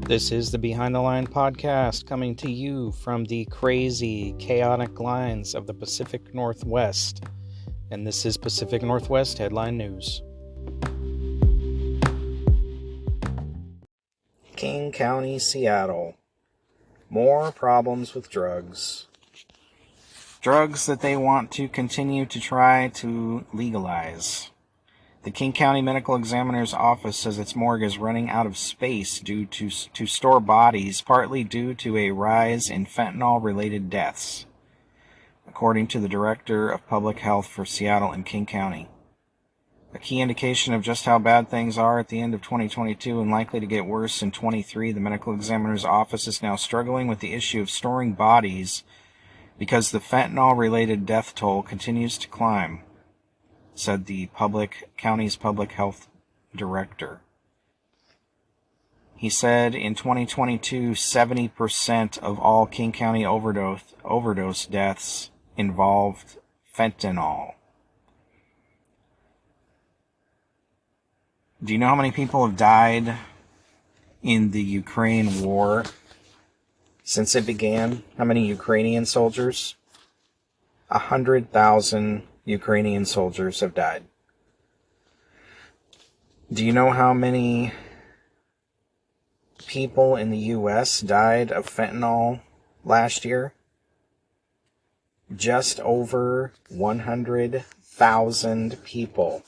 This is the Behind the Line podcast, coming to you from the crazy, chaotic lines of the Pacific Northwest. And this is Pacific Northwest Headline News. King County, Seattle. More problems with drugs. Drugs that they want to continue to try to legalize. The King County Medical Examiner's Office says its morgue is running out of space due to store bodies, partly due to a rise in fentanyl-related deaths, according to the Director of Public Health for Seattle and King County. A key indication of just how bad things are at the end of 2022 and likely to get worse in 23, the Medical Examiner's Office is now struggling with the issue of storing bodies because the fentanyl-related death toll continues to climb, said the county's public health director. He said in 2022, 70% of all King County overdose deaths involved fentanyl. Do you know how many people have died in the Ukraine war since it began? How many Ukrainian soldiers? 100,000 Ukrainian soldiers have died. Do you know how many people in the U.S. died of fentanyl last year? Just over 100,000 people.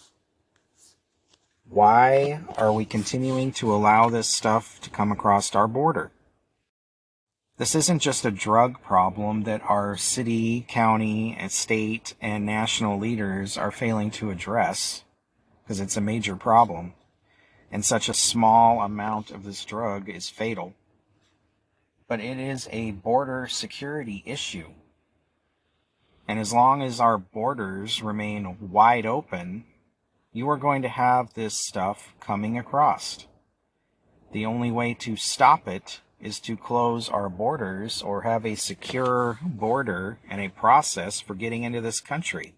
Why are we continuing to allow this stuff to come across our border? This isn't just a drug problem that our city, county, and state, and national leaders are failing to address, because it's a major problem, and such a small amount of this drug is fatal. But it is a border security issue. And as long as our borders remain wide open, you are going to have this stuff coming across. The only way to stop it is to close our borders or have a secure border and a process for getting into this country.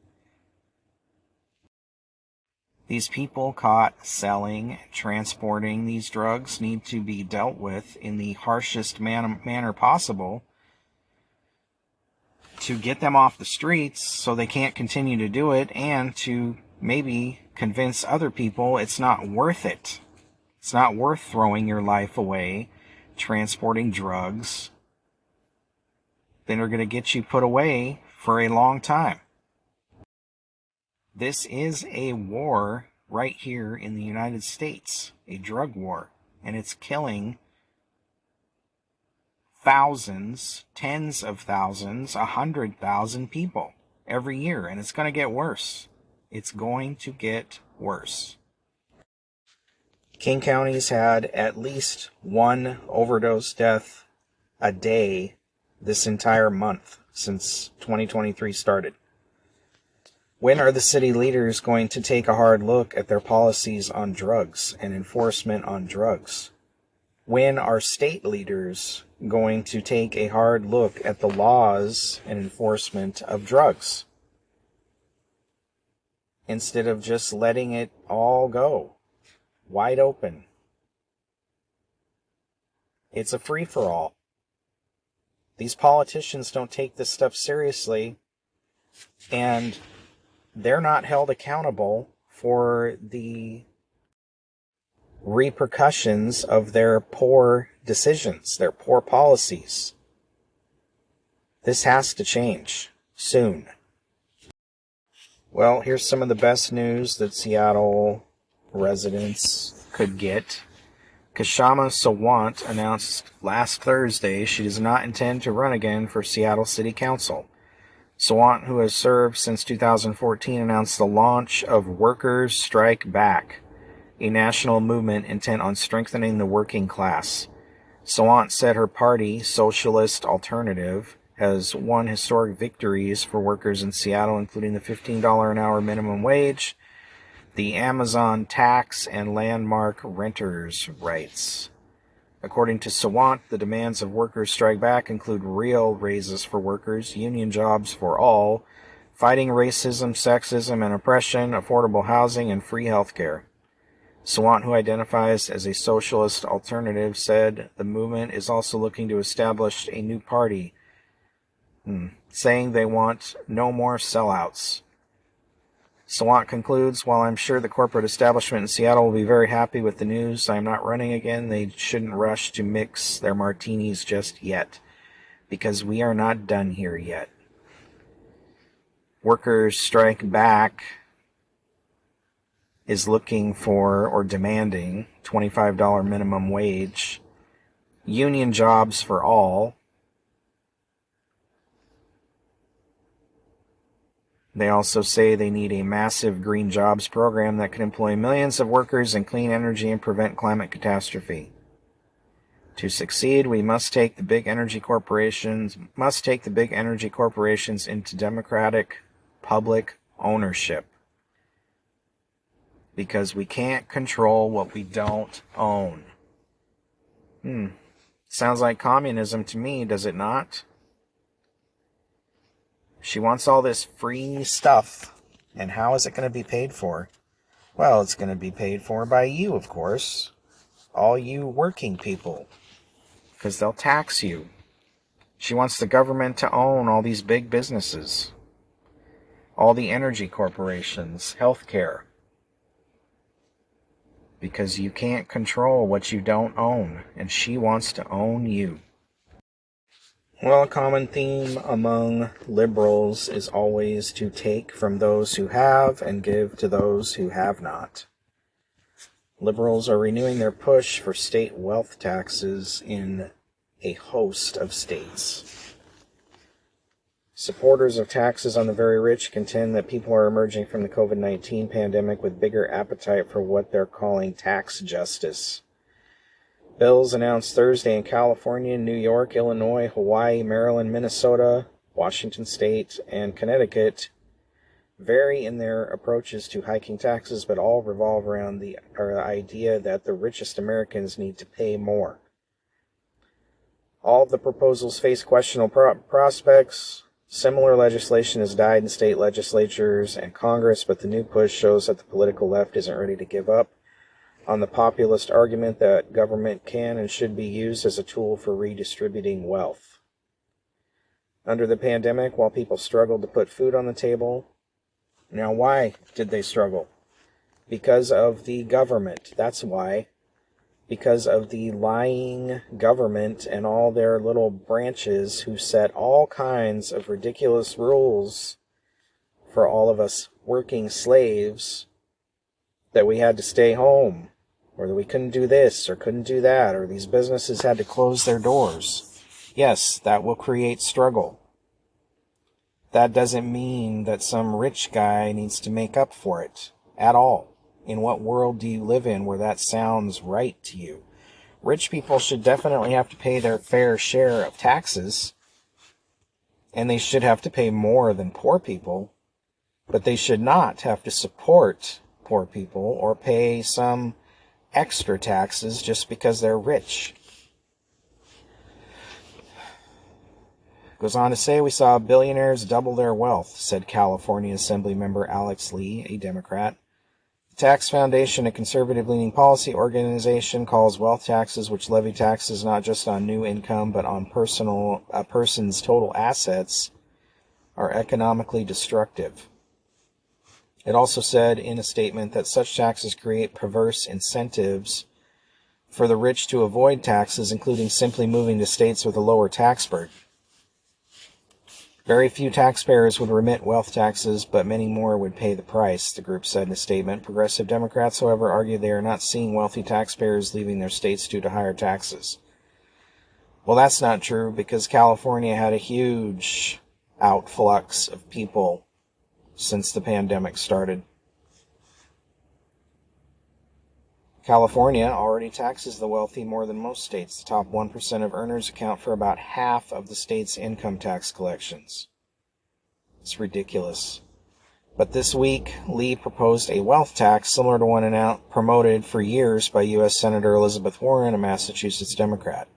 These people caught selling, transporting these drugs need to be dealt with in the harshest manner possible to get them off the streets so they can't continue to do it, and to maybe convince other people it's not worth it. It's not worth throwing your life away transporting drugs that are going to get you put away for a long time. This is a war right here in the United States, a drug war, and it's killing thousands, tens of thousands, 100,000 people every year, and it's going to get worse. It's going to get worse. King County's had at least one overdose death a day this entire month since 2023 started. When are the city leaders going to take a hard look at their policies on drugs and enforcement on drugs? When are state leaders going to take a hard look at the laws and enforcement of drugs, instead of just letting it all go wide open? It's a free-for-all. These politicians don't take this stuff seriously, and they're not held accountable for the repercussions of their poor decisions, their poor policies. This has to change soon. Well, here's some of the best news that Seattle residents could get. Kshama Sawant announced last Thursday she does not intend to run again for Seattle City Council. Sawant, who has served since 2014, announced the launch of Workers Strike Back, a national movement intent on strengthening the working class. Sawant said her party, Socialist Alternative, has won historic victories for workers in Seattle, including the $15 an hour minimum wage, the Amazon tax, and landmark renters' rights. According to Sawant, the demands of Workers Strike Back include real raises for workers, union jobs for all, fighting racism, sexism, and oppression, affordable housing, and free health care. Sawant, who identifies as a socialist alternative, said the movement is also looking to establish a new party, saying they want no more sellouts. Sawant concludes, while I'm sure the corporate establishment in Seattle will be very happy with the news I'm not running again, they shouldn't rush to mix their martinis just yet, because we are not done here yet. Workers Strike Back is looking for or demanding $25 minimum wage, union jobs for all. They also say they need a massive green jobs program that can employ millions of workers in clean energy and prevent climate catastrophe. To succeed, we must take the big energy corporations into democratic public ownership, because we can't control what we don't own. Sounds like communism to me, does it not? She wants all this free stuff, and how is it going to be paid for? Well, it's going to be paid for by you, of course. All you working people, because they'll tax you. She wants the government to own all these big businesses, all the energy corporations, healthcare, because you can't control what you don't own, and she wants to own you. Well, a common theme among liberals is always to take from those who have and give to those who have not. Liberals are renewing their push for state wealth taxes in a host of states. Supporters of taxes on the very rich contend that people are emerging from the COVID-19 pandemic with bigger appetite for what they're calling tax justice. Bills announced Thursday in California, New York, Illinois, Hawaii, Maryland, Minnesota, Washington State, and Connecticut vary in their approaches to hiking taxes, but all revolve around the idea that the richest Americans need to pay more. All of the proposals face questionable prospects. Similar legislation has died in state legislatures and Congress, but the new push shows that the political left isn't ready to give up on the populist argument that government can and should be used as a tool for redistributing wealth. Under the pandemic, while people struggled to put food on the table, now why did they struggle? Because of the government. That's why. Because of the lying government and all their little branches who set all kinds of ridiculous rules for all of us working slaves, that we had to stay home, or that we couldn't do this or couldn't do that, or these businesses had to close their doors. Yes, that will create struggle. That doesn't mean that some rich guy needs to make up for it at all. In what world do you live in where that sounds right to you? Rich people should definitely have to pay their fair share of taxes, and they should have to pay more than poor people, but they should not have to support poor people or pay some extra taxes just because they're rich. Goes on to say, we saw billionaires double their wealth, said California Assembly member Alex Lee, a Democrat. The Tax Foundation, a conservative-leaning policy organization, calls wealth taxes, which levy taxes not just on new income but on a person's total assets, are economically destructive. It also said in a statement that such taxes create perverse incentives for the rich to avoid taxes, including simply moving to states with a lower tax burden. Very few taxpayers would remit wealth taxes, but many more would pay the price, the group said in a statement. Progressive Democrats, however, argue they are not seeing wealthy taxpayers leaving their states due to higher taxes. Well, that's not true, because California had a huge outflux of people since the pandemic started. California already taxes the wealthy more than most states. The top 1% of earners account for about half of the state's income tax collections. It's ridiculous. But this week, Lee proposed a wealth tax similar to one promoted for years by U.S. Senator Elizabeth Warren, a Massachusetts Democrat.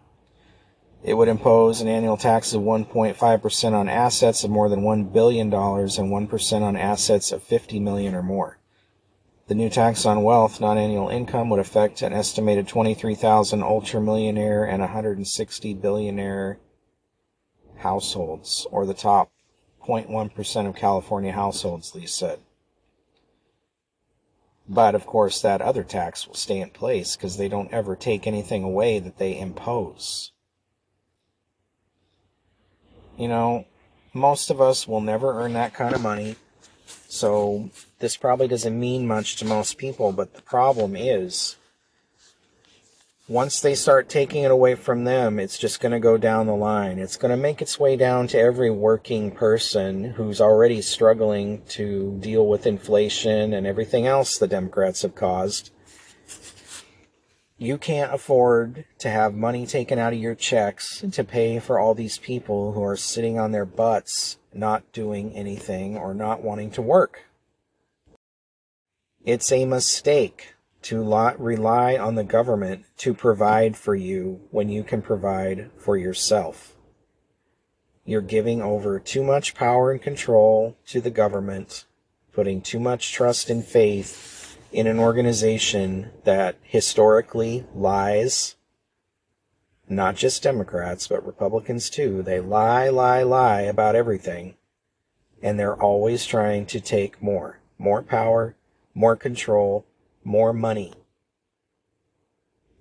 It would impose an annual tax of 1.5% on assets of more than $1 billion and 1% on assets of $50 million or more. The new tax on wealth, not annual income, would affect an estimated 23,000 ultra-millionaire and 160 billionaire households, or the top 0.1% of California households, Lee said. But, of course, that other tax will stay in place because they don't ever take anything away that they impose. You know, most of us will never earn that kind of money, so this probably doesn't mean much to most people, but the problem is, once they start taking it away from them, it's just going to go down the line. It's going to make its way down to every working person who's already struggling to deal with inflation and everything else the Democrats have caused. You can't afford to have money taken out of your checks to pay for all these people who are sitting on their butts, not doing anything or not wanting to work. It's a mistake to rely on the government to provide for you when you can provide for yourself. You're giving over too much power and control to the government, putting too much trust and faith in an organization that historically lies. Not just Democrats, but Republicans too. They lie about everything. And they're always trying to take more power, more control, more money.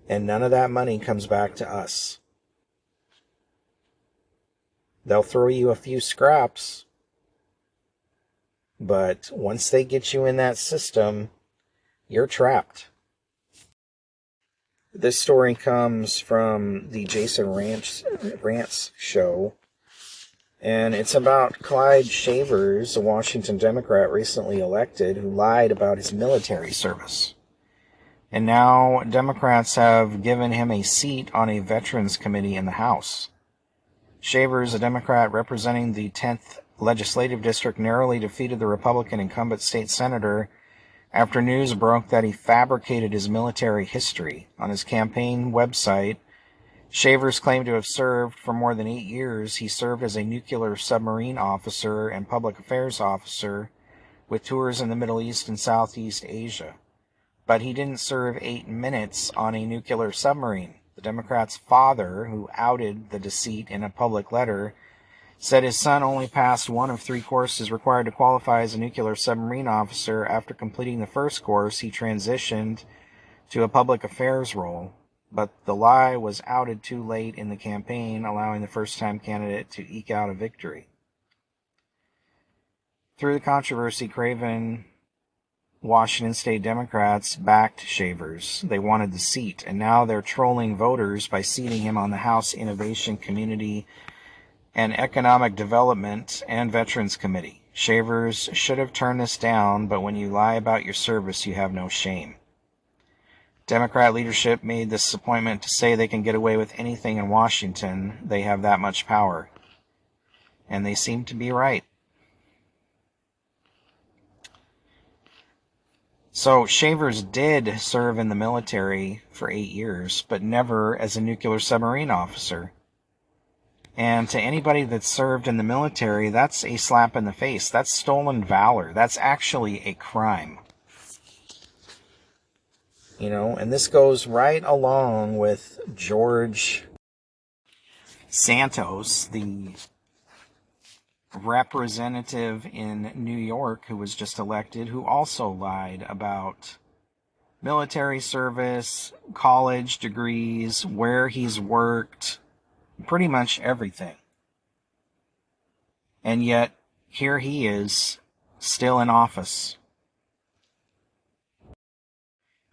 And none of that money comes back to us. They'll throw you a few scraps, but once they get you in that system, you're trapped. This story comes from the Jason Rantz show, and it's about Clyde Shavers, a Washington Democrat recently elected, who lied about his military service. And now Democrats have given him a seat on a Veterans Committee in the House. Shavers, a Democrat representing the 10th Legislative District, narrowly defeated the Republican incumbent state senator after news broke that he fabricated his military history. On his campaign website, Shavers claimed to have served for more than 8 years. He served as a nuclear submarine officer and public affairs officer with tours in the Middle East and Southeast Asia. But he didn't serve 8 minutes on a nuclear submarine. The Democrat's father, who outed the deceit in a public letter, said his son only passed one of 3 courses required to qualify as a nuclear submarine officer. After completing the first course, he transitioned to a public affairs role. But the lie was outed too late in the campaign, allowing the first-time candidate to eke out a victory. Through the controversy, Craven Washington State Democrats backed Shavers. They wanted the seat, and now they're trolling voters by seating him on the House Innovation, Community, and Economic Development and Veterans Committee. Shavers should have turned this down, but when you lie about your service, you have no shame. Democrat leadership made this appointment to say they can get away with anything in Washington. They have that much power. And they seem to be right. So Shavers did serve in the military for 8 years, but never as a nuclear submarine officer. And to anybody that served in the military, that's a slap in the face. That's stolen valor. That's actually a crime. You know, and this goes right along with George Santos, the representative in New York who was just elected, who also lied about military service, college degrees, where he's worked, pretty much everything. And yet, here he is, still in office.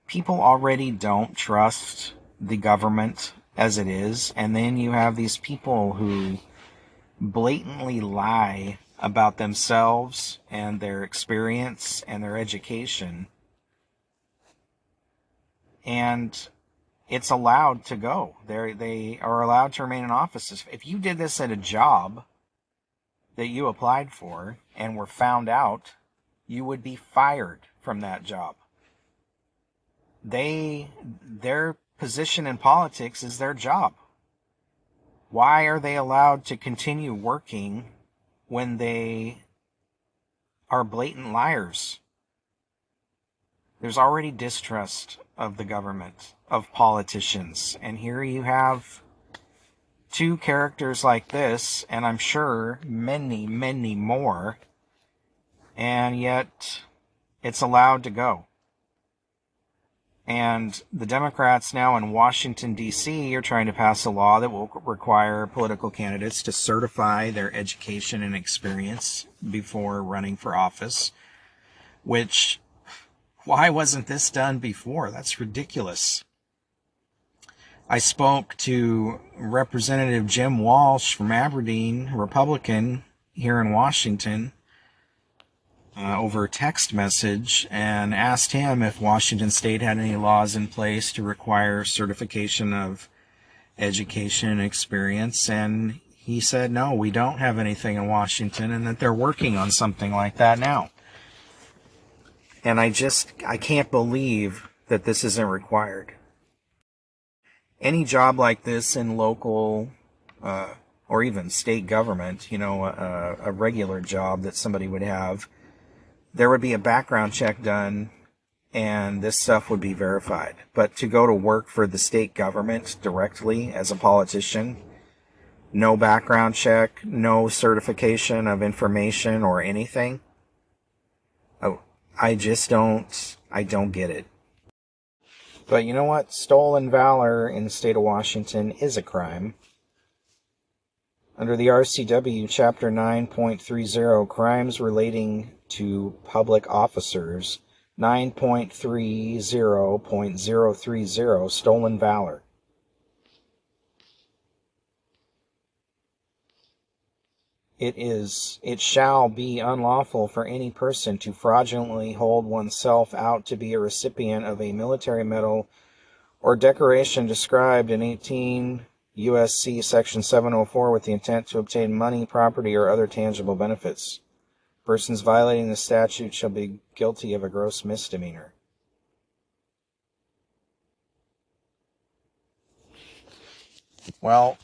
People already don't trust the government as it is, and then you have these people who blatantly lie about themselves and their experience and their education, and it's allowed to go. They are allowed to remain in office. If you did this at a job that you applied for and were found out, you would be fired from that job. Their position in politics is their job. Why are they allowed to continue working when they are blatant liars? There's already distrust of the government, of politicians, and here you have two characters like this, and I'm sure many, many more, and yet it's allowed to go. And the Democrats now in Washington, D.C. are trying to pass a law that will require political candidates to certify their education and experience before running for office, which, why wasn't this done before? That's ridiculous. I spoke to Representative Jim Walsh from Aberdeen, Republican, here in Washington, over text message, and asked him if Washington State had any laws in place to require certification of education and experience, and he said, no, we don't have anything in Washington, and that they're working on something like that now. And I can't believe that this isn't required. Any job like this in local or even state government, a regular job that somebody would have, there would be a background check done and this stuff would be verified. But to go to work for the state government directly as a politician, no background check, no certification of information or anything, I don't get it. But you know what? Stolen valor in the state of Washington is a crime. Under the RCW Chapter 9.30, crimes relating to public officers, 9.30.030, stolen valor. It shall be unlawful for any person to fraudulently hold oneself out to be a recipient of a military medal or decoration described in 18 U.S.C. Section 704 with the intent to obtain money, property, or other tangible benefits. Persons violating the statute shall be guilty of a gross misdemeanor. Well,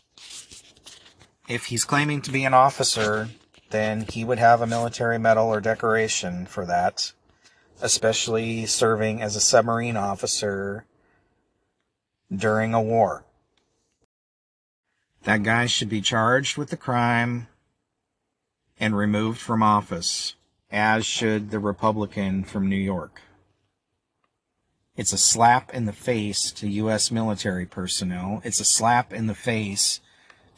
if he's claiming to be an officer, then he would have a military medal or decoration for that, especially serving as a submarine officer during a war. That guy should be charged with the crime and removed from office, as should the Republican from New York. It's a slap in the face to U.S. military personnel. It's a slap in the face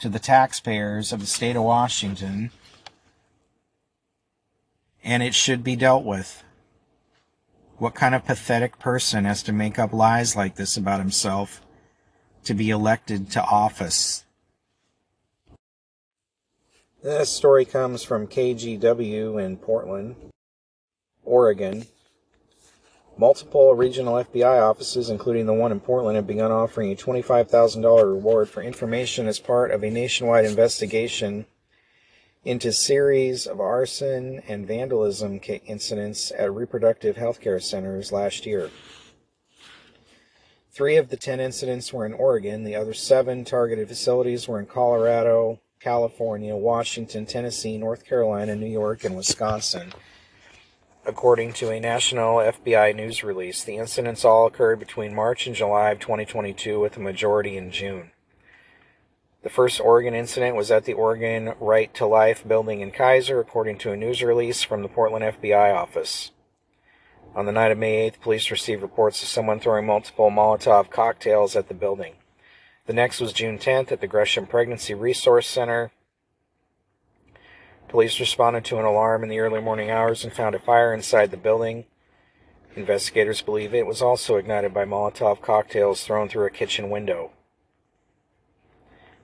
to the taxpayers of the state of Washington, and it should be dealt with. What kind of pathetic person has to make up lies like this about himself to be elected to office? This story comes from KGW in Portland, Oregon. Multiple regional FBI offices, including the one in Portland, have begun offering a $25,000 reward for information as part of a nationwide investigation into a series of arson and vandalism incidents at reproductive health care centers last year. 3 of the 10 incidents were in Oregon. The other 7 targeted facilities were in Colorado, California, Washington, Tennessee, North Carolina, New York, and Wisconsin. According to a national FBI news release, the incidents all occurred between March and July of 2022, with a majority in June. The first Oregon incident was at the Oregon Right to Life building in Kaiser, according to a news release from the Portland FBI office. On the night of May 8th, police received reports of someone throwing multiple Molotov cocktails at the building. The next was June 10th at the Gresham Pregnancy Resource Center. Police responded to an alarm in the early morning hours and found a fire inside the building. Investigators believe it was also ignited by Molotov cocktails thrown through a kitchen window.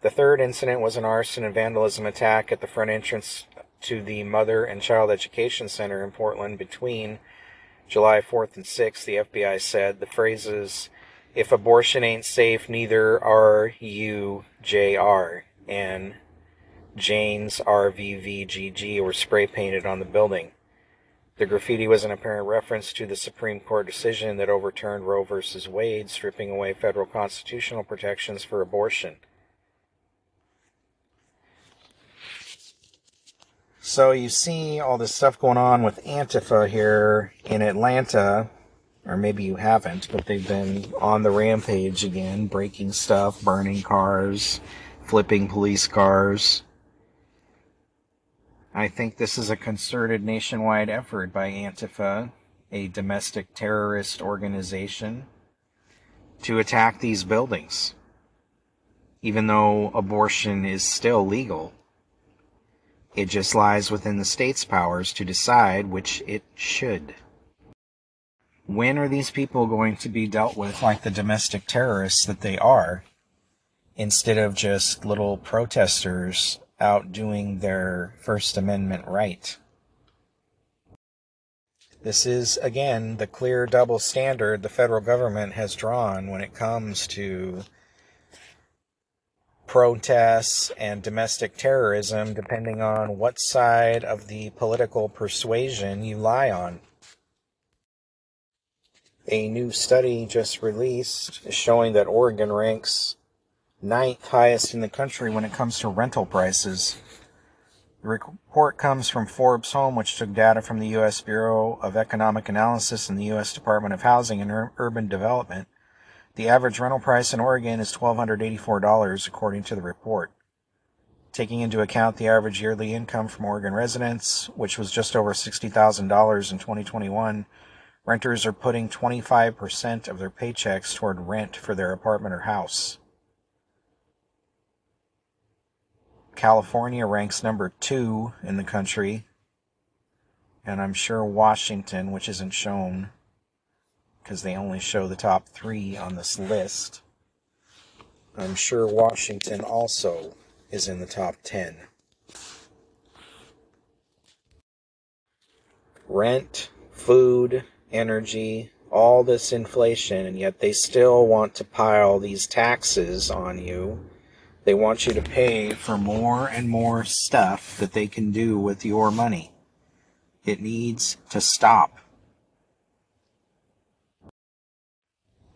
The third incident was an arson and vandalism attack at the front entrance to the Mother and Child Education Center in Portland between July 4th and 6th. The FBI said the phrases, "If abortion ain't safe, neither are you, JR," and "Jane's RVVGG" were spray painted on the building. The graffiti was an apparent reference to the Supreme Court decision that overturned Roe v. Wade, stripping away federal constitutional protections for abortion. So you see all this stuff going on with Antifa here in Atlanta, or maybe you haven't, but they've been on the rampage again, breaking stuff, burning cars, flipping police cars. I think this is a concerted nationwide effort by Antifa, a domestic terrorist organization, to attack these buildings. Even though abortion is still legal, it just lies within the state's powers to decide which it should. When are these people going to be dealt with like the domestic terrorists that they are, instead of just little protesters out doing their First Amendment right? This is, again, the clear double standard the federal government has drawn when it comes to protests and domestic terrorism, depending on what side of the political persuasion you lie on. A new study just released is showing that Oregon ranks 9th highest in the country when it comes to rental prices. The report comes from Forbes Home, which took data from the U.S. Bureau of Economic Analysis and the U.S. Department of Housing and Urban Development. The average rental price in Oregon is $1,284, according to the report. Taking into account the average yearly income from Oregon residents, which was just over $60,000 in 2021, renters are putting 25% of their paychecks toward rent for their apartment or house. California ranks number 2 in the country, and I'm sure Washington, which isn't shown because they only show the top 3 on this list, I'm sure Washington also is in the top 10. Rent, food, energy, all this inflation, and yet they still want to pile these taxes on you. They want you to pay for more and more stuff that they can do with your money. It needs to stop.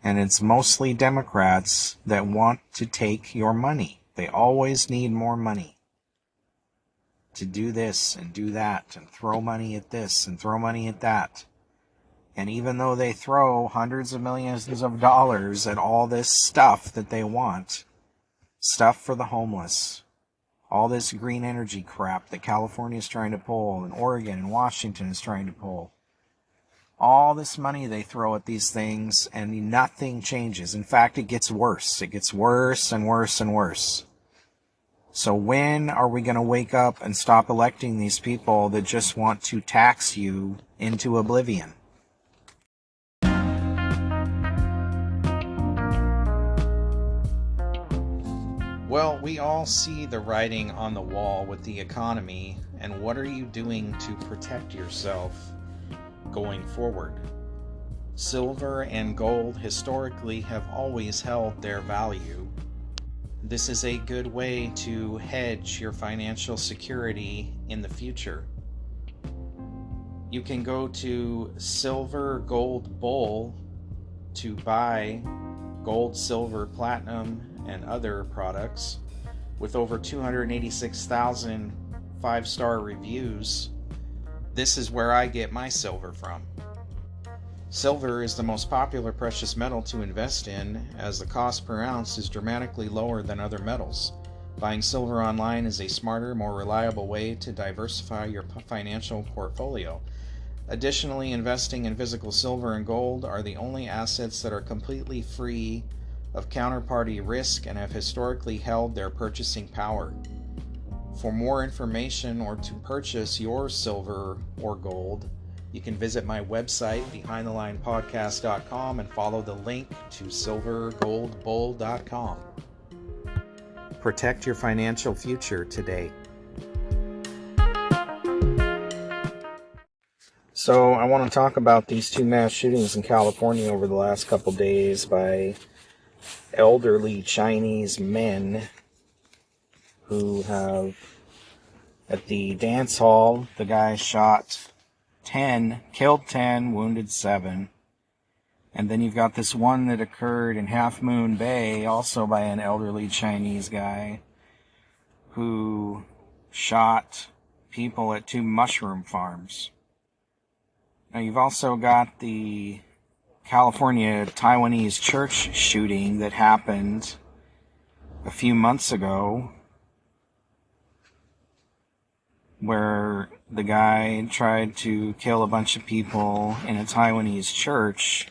And it's mostly Democrats that want to take your money. They always need more money to do this and do that and throw money at this and throw money at that. And even though they throw hundreds of millions of dollars at all this stuff that they want, stuff for the homeless, all this green energy crap that California is trying to pull and Oregon and Washington is trying to pull, all this money they throw at these things and nothing changes. In fact, it gets worse. It gets worse and worse and worse. So when are we going to wake up and stop electing these people that just want to tax you into oblivion? Well, we all see the writing on the wall with the economy, and what are you doing to protect yourself going forward? Silver and gold historically have always held their value. This is a good way to hedge your financial security in the future. You can go to Silver Gold Bull to buy gold, silver, platinum, and other products with over 286,000 5-star reviews. This is where I get my silver from. Silver is the most popular precious metal to invest in, as the cost per ounce is dramatically lower than other metals. Buying silver online is a smarter, more reliable way to diversify your financial portfolio. Additionally, investing in physical silver and gold are the only assets that are completely free of counterparty risk and have historically held their purchasing power. For more information or to purchase your silver or gold, you can visit my website, behindthelinepodcast.com, and follow the link to silvergoldbull.com. Protect your financial future today. So I want to talk about these 2 mass shootings in California over the last couple days by elderly Chinese men who have, at the dance hall, the guy shot 10, killed 10, wounded 7. And then you've got this one that occurred in Half Moon Bay, also by an elderly Chinese guy, who shot people at 2 mushroom farms. Now you've also got the California Taiwanese church shooting that happened a few months ago, where the guy tried to kill a bunch of people in a Taiwanese church.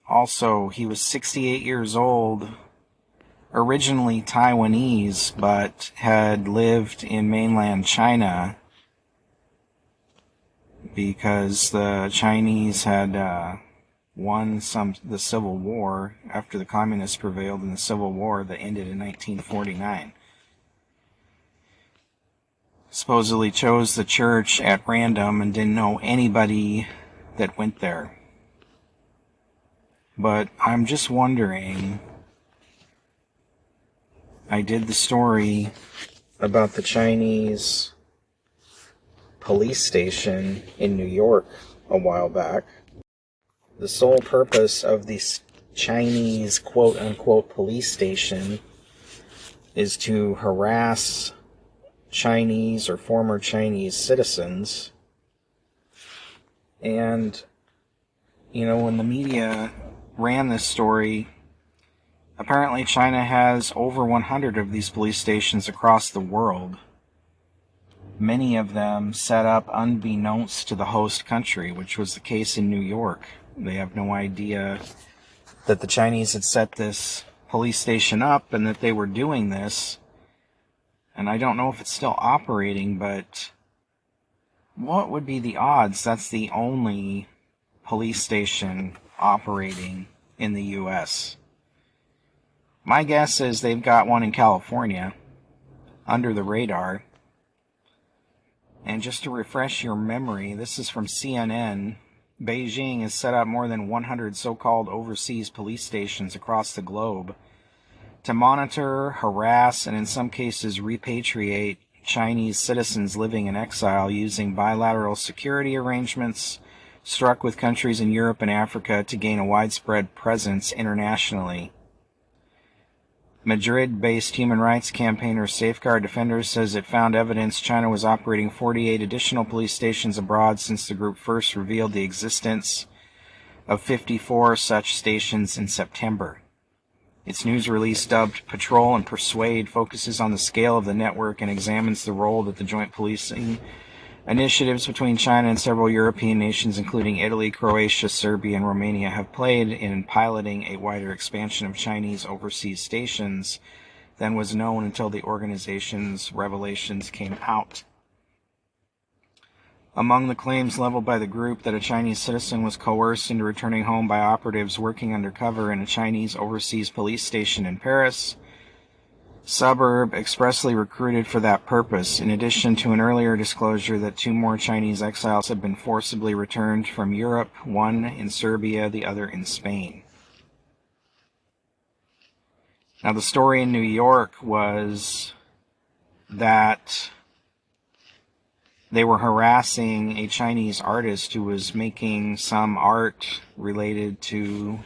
Also, he was 68 years old, originally Taiwanese, but had lived in mainland China because the Chinese had won the Civil War after the Communists prevailed in the Civil War that ended in 1949. Supposedly chose the church at random and didn't know anybody that went there. But I'm just wondering, I did the story about the Chinese police station in New York a while back. The sole purpose of this Chinese quote-unquote police station is to harass Chinese or former Chinese citizens. And, when the media ran this story, apparently China has over 100 of these police stations across the world. Many of them set up unbeknownst to the host country, which was the case in New York. They have no idea that the Chinese had set this police station up and that they were doing this. And I don't know if it's still operating, but what would be the odds that's the only police station operating in the U.S.? My guess is they've got one in California, under the radar. And just to refresh your memory, this is from CNN. Beijing has set up more than 100 so-called overseas police stations across the globe to monitor, harass, and in some cases repatriate Chinese citizens living in exile using bilateral security arrangements struck with countries in Europe and Africa to gain a widespread presence internationally. Madrid-based human rights campaigner Safeguard Defenders says it found evidence China was operating 48 additional police stations abroad since the group first revealed the existence of 54 such stations in September. Its news release, dubbed Patrol and Persuade, focuses on the scale of the network and examines the role that the joint policing initiatives between China and several European nations, including Italy, Croatia, Serbia, and Romania, have played in piloting a wider expansion of Chinese overseas stations than was known until the organization's revelations came out. Among the claims leveled by the group that a Chinese citizen was coerced into returning home by operatives working undercover in a Chinese overseas police station in Paris suburb expressly recruited for that purpose, in addition to an earlier disclosure that 2 more Chinese exiles had been forcibly returned from Europe, one in Serbia, the other in Spain. Now, the story in New York was that they were harassing a Chinese artist who was making some art related to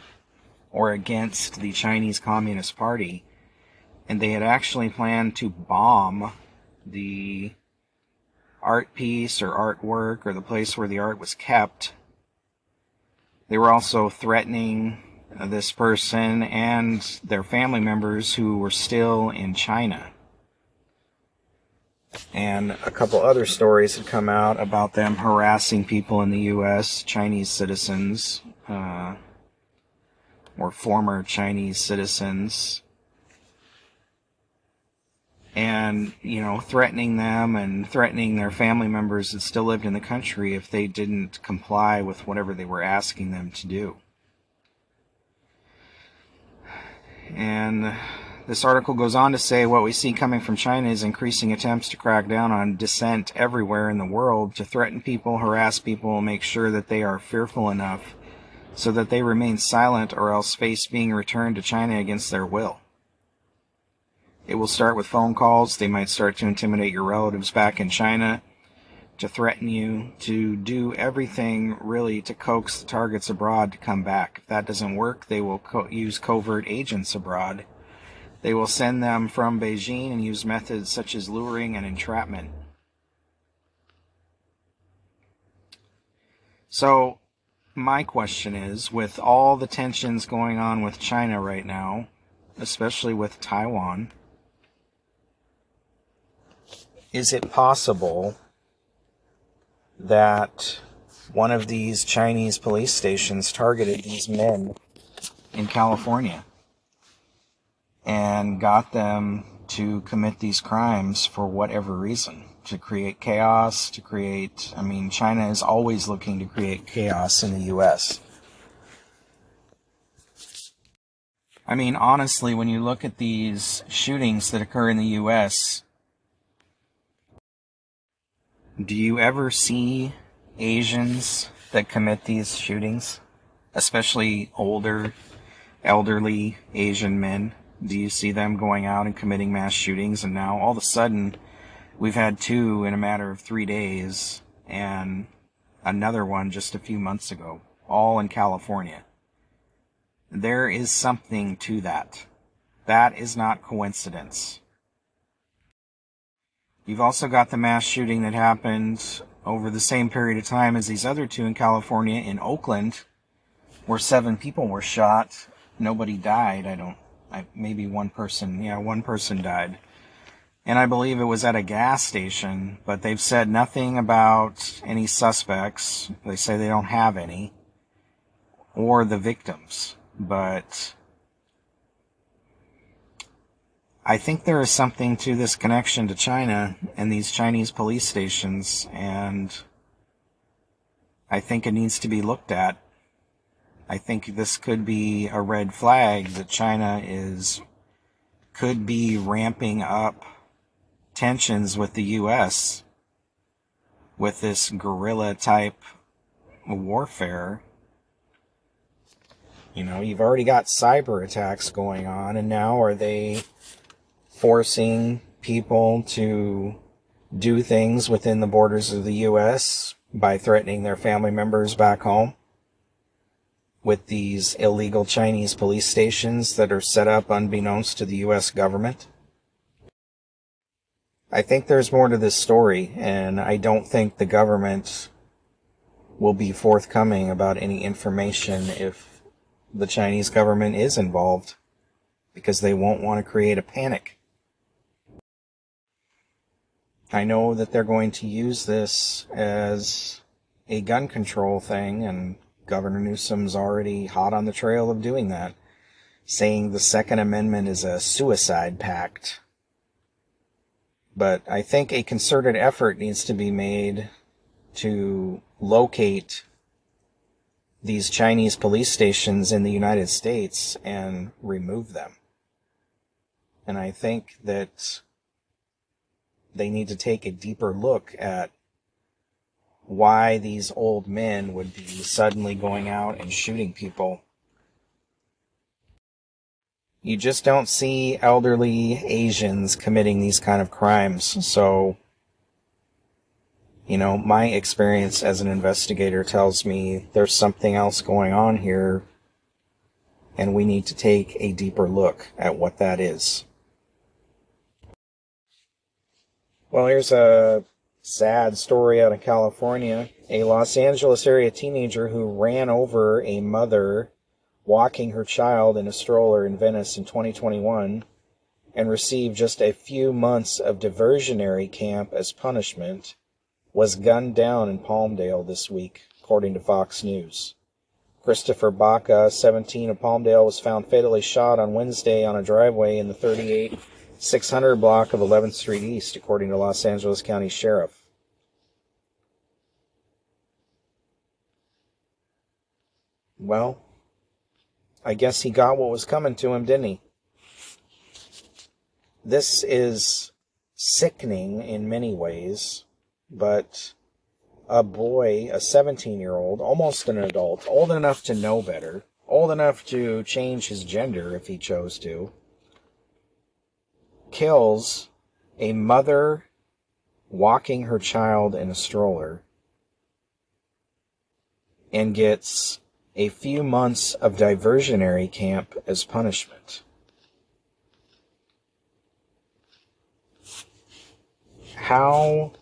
or against the Chinese Communist Party. And they had actually planned to bomb the art piece or artwork or the place where the art was kept. They were also threatening this person and their family members who were still in China. And a couple other stories had come out about them harassing people in the U.S., Chinese citizens, or former Chinese citizens, and, threatening them and threatening their family members that still lived in the country if they didn't comply with whatever they were asking them to do. And this article goes on to say what we see coming from China is increasing attempts to crack down on dissent everywhere in the world, to threaten people, harass people, make sure that they are fearful enough so that they remain silent or else face being returned to China against their will. It will start with phone calls. They might start to intimidate your relatives back in China, to threaten you, to do everything really to coax the targets abroad to come back. If that doesn't work, they will use covert agents abroad. They will send them from Beijing and use methods such as luring and entrapment. So, My question is, with all the tensions going on with China right now, especially with Taiwan, is it possible that one of these Chinese police stations targeted these men in California and got them to commit these crimes for whatever reason? To create chaos, China is always looking to create chaos in the U.S. Honestly, when you look at these shootings that occur in the U.S., do you ever see Asians that commit these shootings? Especially older, elderly Asian men? Do you see them going out and committing mass shootings? And now all of a sudden, we've had 2 in a matter of 3 days, and another one just a few months ago, all in California. There is something to that. That is not coincidence. You've also got the mass shooting that happened over the same period of time as these other 2 in California, in Oakland, where 7 people were shot. Nobody died. Maybe one person died. And I believe it was at a gas station, but they've said nothing about any suspects. They say they don't have any, or the victims. But I think there is something to this connection to China and these Chinese police stations, and I think it needs to be looked at. I think this could be a red flag that China could be ramping up tensions with the U.S. with this guerrilla type warfare. You've already got cyber attacks going on, and now are they forcing people to do things within the borders of the U.S. by threatening their family members back home with these illegal Chinese police stations that are set up unbeknownst to the U.S. government? I think there's more to this story, and I don't think the government will be forthcoming about any information if the Chinese government is involved, because they won't want to create a panic. I know that they're going to use this as a gun control thing, and Governor Newsom's already hot on the trail of doing that, saying the Second Amendment is a suicide pact. But I think a concerted effort needs to be made to locate these Chinese police stations in the United States and remove them. And I think that they need to take a deeper look at why these old men would be suddenly going out and shooting people. You just don't see elderly Asians committing these kind of crimes. So, my experience as an investigator tells me there's something else going on here, and we need to take a deeper look at what that is. Well, here's a sad story out of California. A Los Angeles area teenager who ran over a mother walking her child in a stroller in Venice in 2021 and received just a few months of diversionary camp as punishment was gunned down in Palmdale this week, according to Fox News. Christopher Baca, 17, of Palmdale, was found fatally shot on Wednesday on a driveway in the 38600 block of 11th Street East, according to Los Angeles County Sheriff. Well, I guess he got what was coming to him, didn't he? This is sickening in many ways, but a boy, a 17-year-old, almost an adult, old enough to know better, old enough to change his gender if he chose to, kills a mother walking her child in a stroller and gets a few months of diversionary camp as punishment. How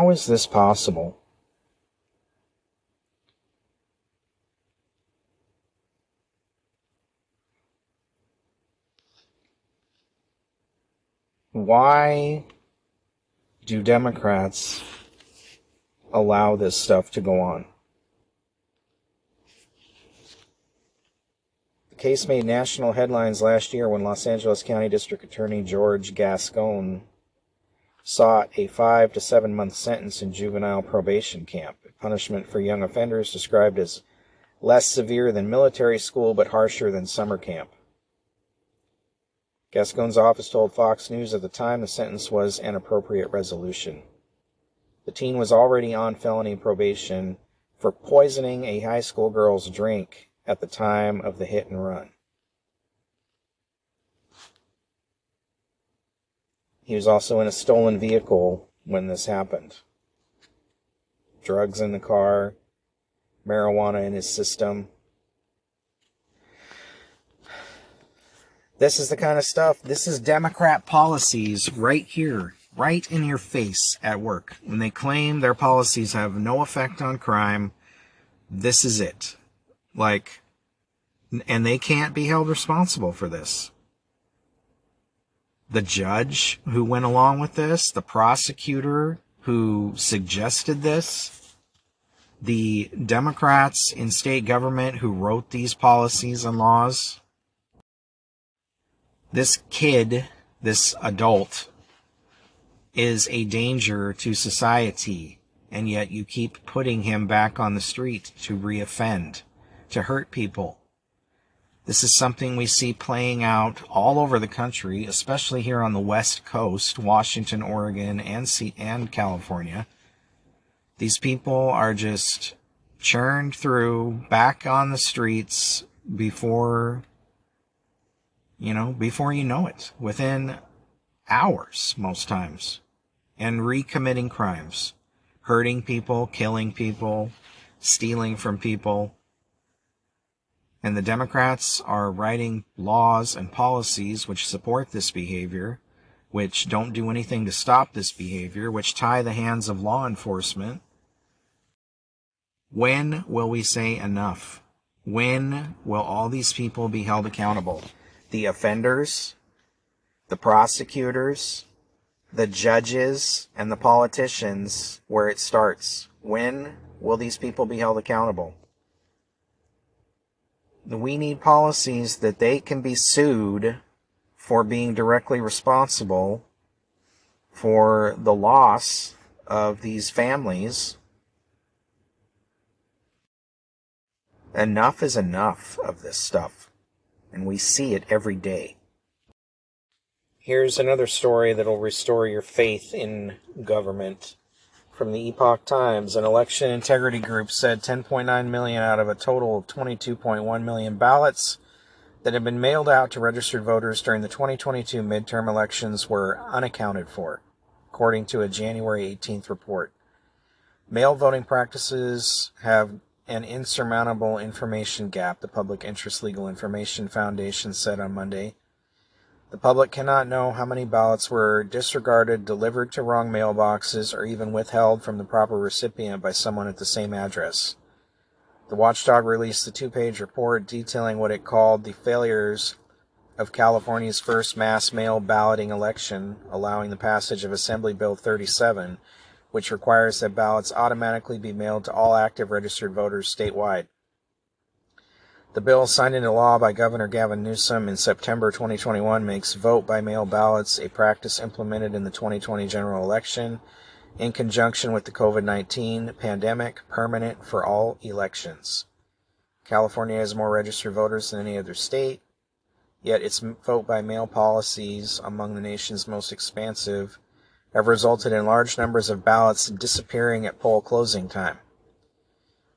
is this possible? Why do Democrats allow this stuff to go on? The case made national headlines last year when Los Angeles County District Attorney George Gascon sought a 5 to 7 month sentence in juvenile probation camp, a punishment for young offenders described as less severe than military school but harsher than summer camp. Gascon's office told Fox News at the time the sentence was an appropriate resolution. The teen was already on felony probation for poisoning a high school girl's drink at the time of the hit and run. He was also in a stolen vehicle when this happened. Drugs in the car, marijuana in his system. This is the kind of stuff, this is Democrat policies right here, right in your face at work. When they claim their policies have no effect on crime, this is it. And they can't be held responsible for this. The judge who went along with this, the prosecutor who suggested this, the Democrats in state government who wrote these policies and laws, this kid, this adult, is a danger to society, and yet you keep putting him back on the street to reoffend, to hurt people. This is something we see playing out all over the country, especially here on the West Coast, Washington, Oregon, and California. These people are just churned through, back on the streets before you know it, within hours most times, and recommitting crimes, hurting people, killing people, stealing from people. And the Democrats are writing laws and policies which support this behavior, which don't do anything to stop this behavior, which tie the hands of law enforcement. When will we say enough? When will all these people be held accountable? The offenders, the prosecutors, the judges, and the politicians, where it starts. When will these people be held accountable? We need policies that they can be sued for being directly responsible for the loss of these families. Enough is enough of this stuff, and we see it every day. Here's another story that'll restore your faith in government. From the Epoch Times, an election integrity group said 10.9 million out of a total of 22.1 million ballots that have been mailed out to registered voters during the 2022 midterm elections were unaccounted for, according to a January 18th report. Mail voting practices have an insurmountable information gap, the Public Interest Legal Information Foundation said on Monday. The public cannot know how many ballots were disregarded, delivered to wrong mailboxes, or even withheld from the proper recipient by someone at the same address. The watchdog released a 2-page report detailing what it called the failures of California's first mass mail balloting election, allowing the passage of Assembly Bill 37, which requires that ballots automatically be mailed to all active registered voters statewide. The bill, signed into law by Governor Gavin Newsom in September 2021, makes vote-by-mail ballots a practice implemented in the 2020 general election in conjunction with the COVID-19 pandemic, permanent for all elections. California has more registered voters than any other state, yet its vote-by-mail policies, among the nation's most expansive, have resulted in large numbers of ballots disappearing at poll closing time.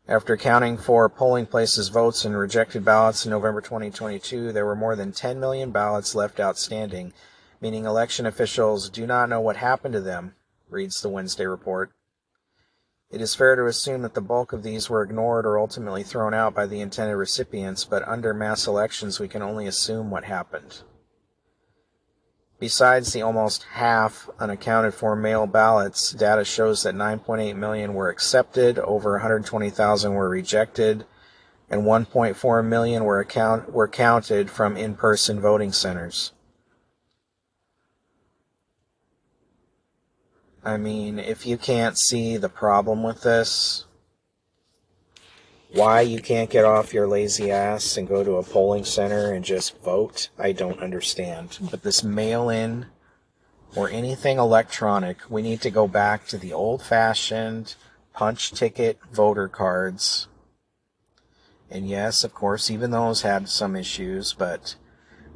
After accounting for polling places' votes and rejected ballots in November 2022, there were more than 10 million ballots left outstanding, meaning election officials do not know what happened to them, reads the Wednesday report. It is fair to assume that the bulk of these were ignored or ultimately thrown out by the intended recipients, but under mass elections we can only assume what happened. Besides the almost half unaccounted for mail ballots, data shows that 9.8 million were accepted, over 120,000 were rejected, and 1.4 million were counted from in-person voting centers. I mean, if you can't see the problem with this, why you can't get off your lazy ass and go to a polling center and just vote, I don't understand. But this mail-in or anything electronic, we need to go back to the old-fashioned punch ticket voter cards. And yes, of course, even those had some issues, but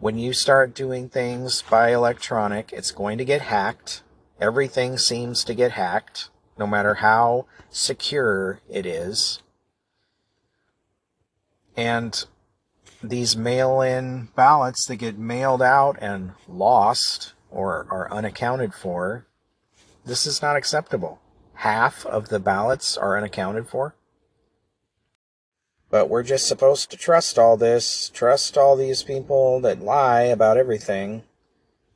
when you start doing things by electronic, it's going to get hacked. Everything seems to get hacked, no matter how secure it is. And these mail-in ballots that get mailed out and lost or are unaccounted for, this is not acceptable. Half of the ballots are unaccounted for. But we're just supposed to trust all this, trust all these people that lie about everything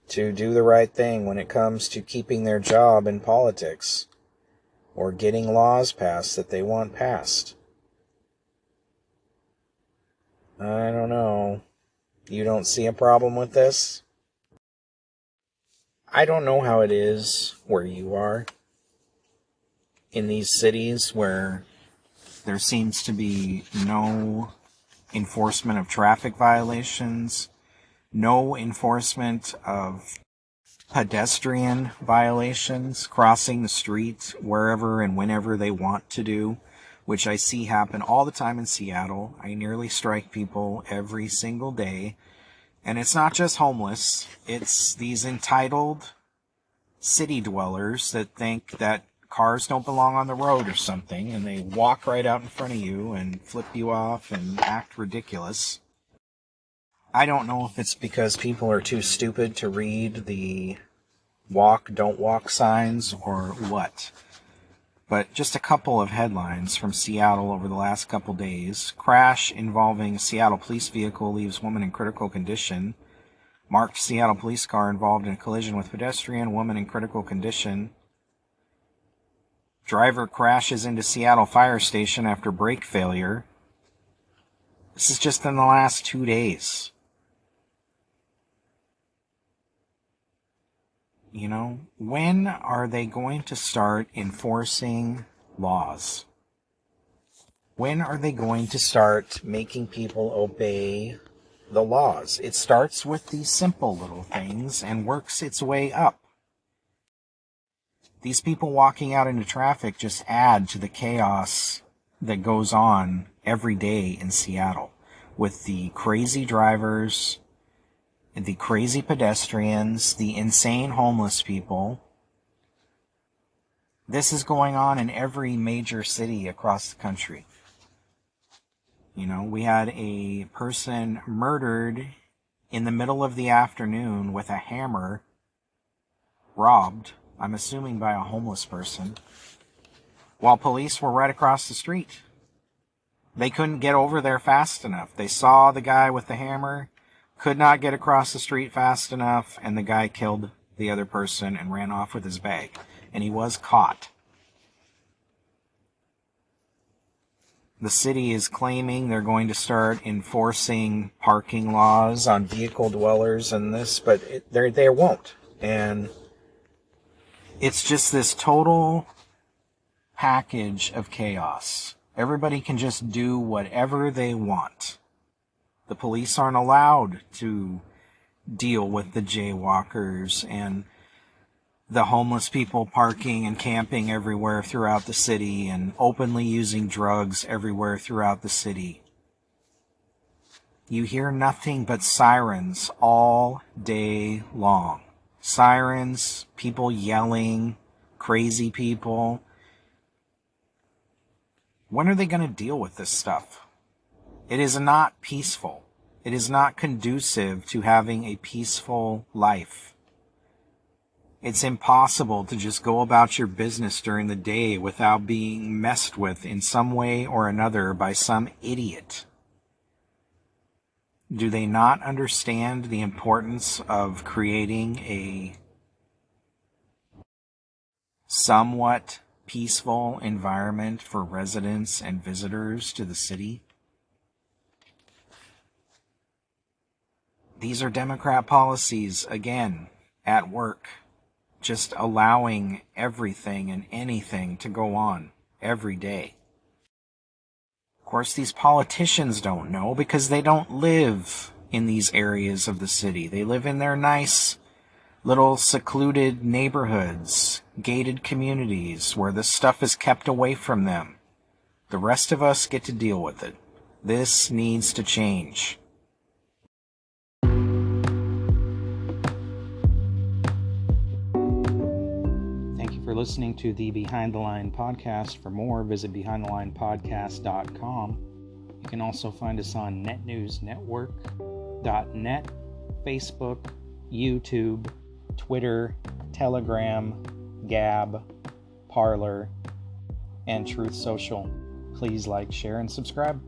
to do the right thing when it comes to keeping their job in politics or getting laws passed that they want passed. I don't know. You don't see a problem with this? I don't know how it is where you are. In these cities where there seems to be no enforcement of traffic violations, no enforcement of pedestrian violations, crossing the street wherever and whenever they want to do, which I see happen all the time in Seattle. I nearly strike people every single day. And it's not just homeless, it's these entitled city dwellers that think that cars don't belong on the road or something, and they walk right out in front of you and flip you off and act ridiculous. I don't know if it's because people are too stupid to read the walk, don't walk signs or what. But just a couple of headlines from Seattle over the last couple days. Crash involving Seattle police vehicle leaves woman in critical condition. Marked Seattle police car involved in a collision with pedestrian, woman in critical condition. Driver crashes into Seattle fire station after brake failure. This is just in the last 2 days. You know, when are they going to start enforcing laws? When are they going to start making people obey the laws? It starts with these simple little things and works its way up. These people walking out into traffic just add to the chaos that goes on every day in Seattle with the crazy drivers, the crazy pedestrians, the insane homeless people. This is going on in every major city across the country. You know, we had a person murdered in the middle of the afternoon with a hammer, robbed, I'm assuming by a homeless person, while police were right across the street. They couldn't get over there fast enough. They saw the guy with the hammer, could not get across the street fast enough, and the guy killed the other person and ran off with his bag. And he was caught. The city is claiming they're going to start enforcing parking laws on vehicle dwellers and this, but they won't. And it's just this total package of chaos. Everybody can just do whatever they want. The police aren't allowed to deal with the jaywalkers and the homeless people parking and camping everywhere throughout the city and openly using drugs everywhere throughout the city. You hear nothing but sirens all day long. Sirens, people yelling, crazy people. When are they going to deal with this stuff? It is not peaceful. It is not conducive to having a peaceful life. It's impossible to just go about your business during the day without being messed with in some way or another by some idiot. Do they not understand the importance of creating a somewhat peaceful environment for residents and visitors to the city? These are Democrat policies, again, at work, just allowing everything and anything to go on every day. Of course, these politicians don't know because they don't live in these areas of the city. They live in their nice little secluded neighborhoods, gated communities where this stuff is kept away from them. The rest of us get to deal with it. This needs to change. Thank you for listening to the Behind the Line podcast. For more, visit behindthelinepodcast.com. You can also find us on netnewsnetwork.net, Facebook, YouTube, Twitter, Telegram, Gab, Parler, and Truth Social. Please like, share, and subscribe.